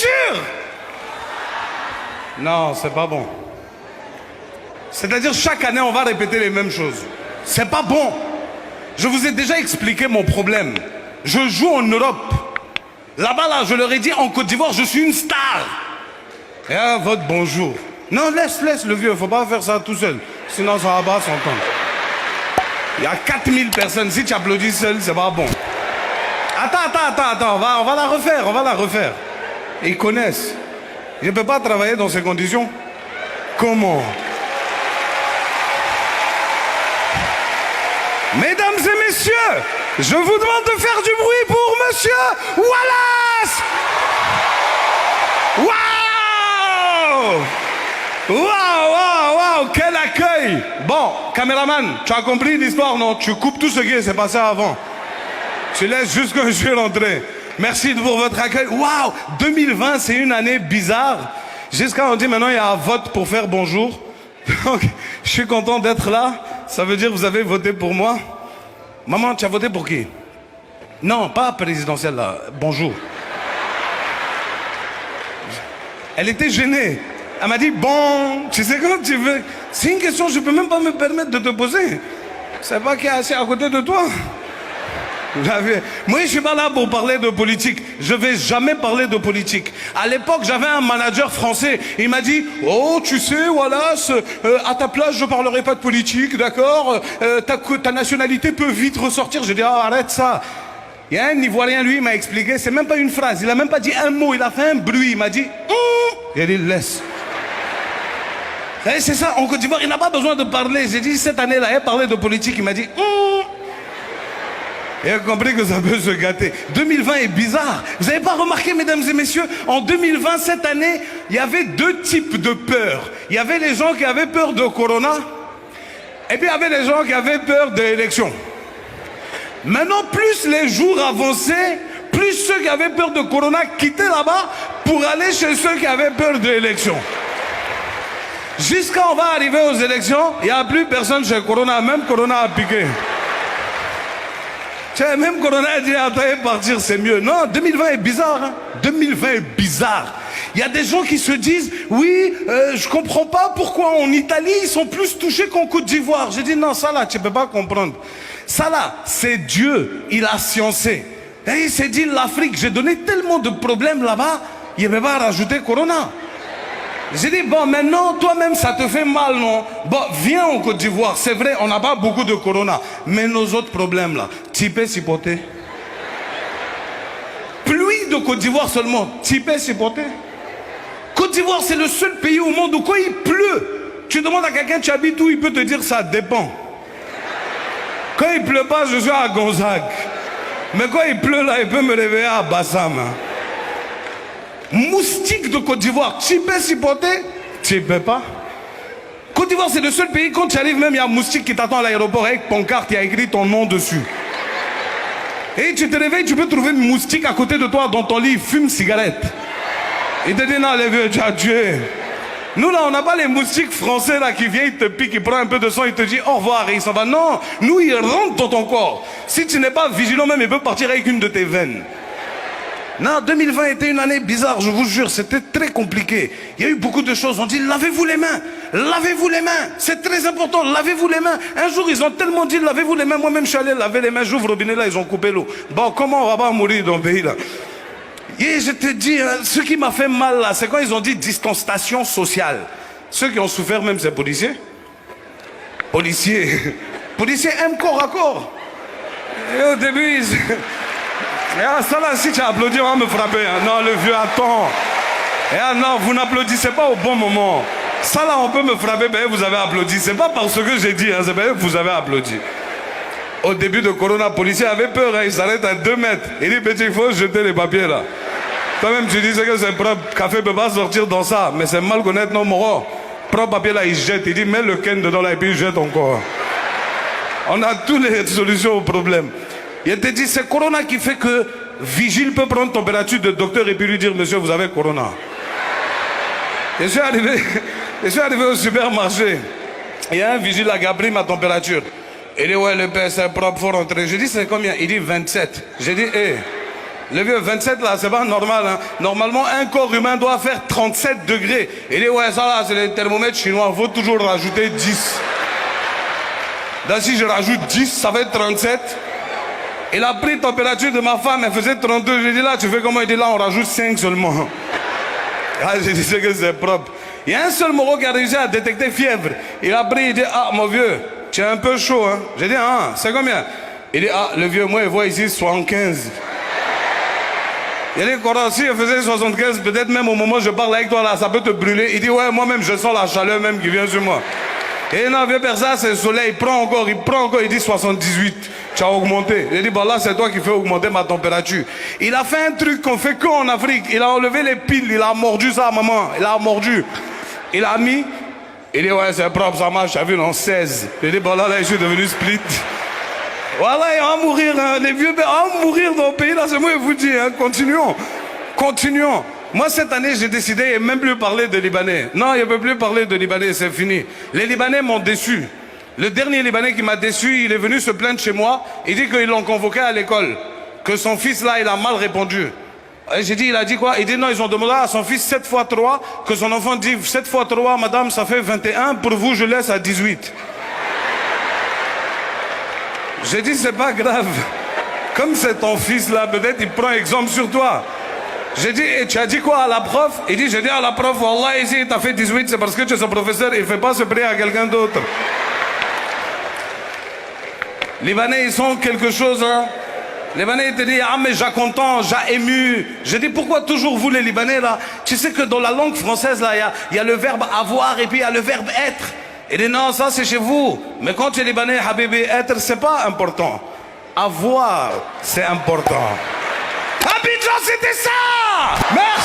nourriture. Non, c'est pas bon. C'est-à-dire, chaque année, on va répéter les mêmes choses. C'est pas bon. Je vous ai déjà expliqué mon problème. Je joue en Europe. Là-bas, là, je leur ai dit, en Côte d'Ivoire, je suis une star. Et à votre bonjour. Non, laisse le vieux, faut pas faire ça tout seul. Sinon, ça va pas s'entendre. Il y a 4000 personnes. Si tu applaudis seul, c'est pas bon. Attends, on va la refaire. Ils connaissent. Je ne peux pas travailler dans ces conditions. Comment? Mesdames et messieurs, je vous demande de faire du bruit pour Monsieur Wallace. Waouh, quel accueil. Bon, caméraman, tu as compris l'histoire, non? Tu coupes tout ce qui s'est passé avant. Tu laisses juste que je suis rentré. Merci pour votre accueil. Waouh, 2020, c'est une année bizarre. Jusqu'à on dit maintenant, il y a un vote pour faire bonjour. Donc, je suis content d'être là. Ça veut dire que vous avez voté pour moi. Maman, tu as voté pour qui? Non, pas présidentielle, là. Bonjour. Elle était gênée. Elle m'a dit, bon, tu sais quand tu veux. C'est une question que je ne peux même pas me permettre de te poser. C'est pas qui est assis à côté de toi. Moi, je suis pas là pour parler de politique. Je vais jamais parler de politique. À l'époque, j'avais un manager français. Il m'a dit, oh, tu sais, Wallace, à ta place, je parlerai pas de politique, d'accord? Ta nationalité peut vite ressortir. J'ai dit, ah, arrête ça. Il y a un Ivoirien, lui, il m'a expliqué. C'est même pas une phrase. Il a même pas dit un mot. Il a fait un bruit. Il m'a dit, il a dit, laisse. C'est ça. En Côte d'Ivoire, il n'a pas besoin de parler. J'ai dit, cette année-là, il a parlé de politique. Il m'a dit, Et a compris que ça peut se gâter. 2020 est bizarre. Vous n'avez pas remarqué, mesdames et messieurs, en 2020, cette année, il y avait deux types de peurs. Il y avait les gens qui avaient peur de Corona, et puis il y avait les gens qui avaient peur de l'élection. Maintenant, plus les jours avançaient, plus ceux qui avaient peur de Corona quittaient là-bas pour aller chez ceux qui avaient peur de l'élection. Jusqu'à on va arriver aux élections, il n'y a plus personne chez Corona, même Corona a piqué. Tiens, même Corona a dit, attendez, partir, c'est mieux. Non, 2020 est bizarre. Hein? 2020 est bizarre. Il y a des gens qui se disent, oui, je comprends pas pourquoi en Italie, ils sont plus touchés qu'en Côte d'Ivoire. J'ai dit, non, ça là, tu peux pas comprendre. Ça là, c'est Dieu, il a sciencé. Et il s'est dit, l'Afrique, j'ai donné tellement de problèmes là-bas, il ne peut pas rajouter Corona. J'ai dit, bon, maintenant, toi-même, ça te fait mal, non? Bon, viens en Côte d'Ivoire. C'est vrai, on n'a pas beaucoup de Corona. Mais nos autres problèmes, là, tu peux supporter? Pluie de Côte d'Ivoire seulement, tu peux supporter? Côte d'Ivoire, c'est le seul pays au monde où quand il pleut, tu demandes à quelqu'un, tu habites où, il peut te dire, ça dépend. Quand il pleut pas, je suis à Gonzague. Mais quand il pleut, là, il peut me réveiller à Bassam. Moustique de Côte d'Ivoire, tu peux supporter? Tu peux pas. Côte d'Ivoire, c'est le seul pays, quand tu arrives même, il y a un moustique qui t'attend à l'aéroport avec pancarte, il y a écrit ton nom dessus. Et tu te réveilles, tu peux trouver une moustique à côté de toi dans ton lit, il fume cigarette. Il te dit, non, les vieux, tu as tué. Nous, là, on n'a pas les moustiques français, là, qui viennent, ils te piquent, ils prennent un peu de sang, ils te disent au revoir, et ils s'en vont. Non, nous, ils rentrent dans ton corps. Si tu n'es pas vigilant même, ils peuvent partir avec une de tes veines. Non, 2020 était une année bizarre, je vous jure, c'était très compliqué. Il y a eu beaucoup de choses, on dit lavez-vous les mains, c'est très important, lavez-vous les mains. Un jour, ils ont tellement dit lavez-vous les mains, moi-même je suis allé laver les mains, j'ouvre le robinet là, ils ont coupé l'eau. Bon, comment on va pas mourir dans le pays là? Et je te dis, hein, ce qui m'a fait mal là, c'est quand ils ont dit distanciation sociale. Ceux qui ont souffert même, c'est policiers. Policiers aiment corps à corps. Et au début, ils... Et ça là, si tu applaudis, on va me frapper. Hein. Non, le vieux, attends. Et non, vous n'applaudissez pas au bon moment. Ça là, on peut me frapper, ben vous avez applaudi. C'est pas parce que j'ai dit, hein, c'est ben vous avez applaudi. Au début de Corona, le policier avait peur, hein, il s'arrête à 2 mètres. Il dit, petit, il faut jeter les papiers là. Toi-même, tu disais que c'est propre, café ne peut pas sortir dans ça. Mais c'est mal connaître nos moraux. Prends le papier là, il jette. Il dit, mets le ken dedans là et puis il jette encore. On a toutes les solutions au problème. Il te dit, c'est Corona qui fait que Vigile peut prendre température de docteur et puis lui dire, monsieur, vous avez Corona. Je suis arrivé au supermarché. Il y a un vigile là qui a pris ma température. Il dit, ouais, le père, c'est propre, faut rentrer. Je dis, c'est combien? Il dit, 27. J'ai dit, hé. Le vieux, 27 là, c'est pas normal. Hein. Normalement, un corps humain doit faire 37 degrés. Il dit, ouais, ça là, c'est le thermomètre chinois, il faut toujours rajouter 10. Là, si je rajoute 10, ça va être 37. Il a pris la température de ma femme, elle faisait 32. J'ai dit, là, tu fais comment? Il dit, là, on rajoute 5 seulement. Ah, j'ai dit, c'est que c'est propre. Il y a un seul Moro qui a réussi à détecter fièvre. Il a pris, il dit, ah, mon vieux, tu es un peu chaud, hein. J'ai dit, ah, c'est combien? Il dit, ah, le vieux, moi, il voit ici 75. Il dit, Cora, si je faisais 75, peut-être même au moment où je parle avec toi, là, ça peut te brûler. Il dit, ouais, moi-même, je sens la chaleur même qui vient sur moi. Et non, vieux personne, c'est le soleil, il prend encore, il dit 78. Tu as augmenté. Il dit, bah là, c'est toi qui fais augmenter ma température. Il a fait un truc qu'on fait qu'en Afrique. Il a enlevé les piles, il a mordu ça, maman. Il a mordu. Il a mis. Il dit, ouais, c'est propre, ça marche, t'as vu, non, 16. Il dit, bah là, je suis devenu split. Voilà, il va mourir, hein. Les vieux, ils vont mourir dans le pays, là, c'est moi, je vous dis, hein. Continuons. Continuons. Moi, cette année, j'ai décidé de même plus parler de Libanais. Non, il ne peut plus parler de Libanais, c'est fini. Les Libanais m'ont déçu. Le dernier Libanais qui m'a déçu, il est venu se plaindre chez moi. Il dit qu'ils l'ont convoqué à l'école. Que son fils, là, il a mal répondu. J'ai dit, il a dit quoi? Il dit non, ils ont demandé à son fils 7 fois 3, que son enfant dit 7 fois 3, madame, ça fait 21. Pour vous, je laisse à 18. J'ai dit, c'est pas grave. Comme c'est ton fils, là, peut-être il prend exemple sur toi. J'ai dit, et tu as dit quoi à la prof? Il dit, j'ai dit à la prof, Wallah, ici, t'as fait 18, c'est parce que tu es son professeur, il ne fait pas se prier à quelqu'un d'autre. Les Libanais, ils sont quelque chose, hein. Les Libanais, ils te disent, ah, mais j'ai content, j'ai ému. J'ai dit, pourquoi toujours vous, les Libanais, là? Tu sais que dans la langue française, là, il y a le verbe avoir et puis il y a le verbe être. Il dit, non, ça, c'est chez vous. Mais quand tu es Libanais, Habibi, être, c'est pas important. Avoir, c'est important. Abidjan, c'était ça! Merci!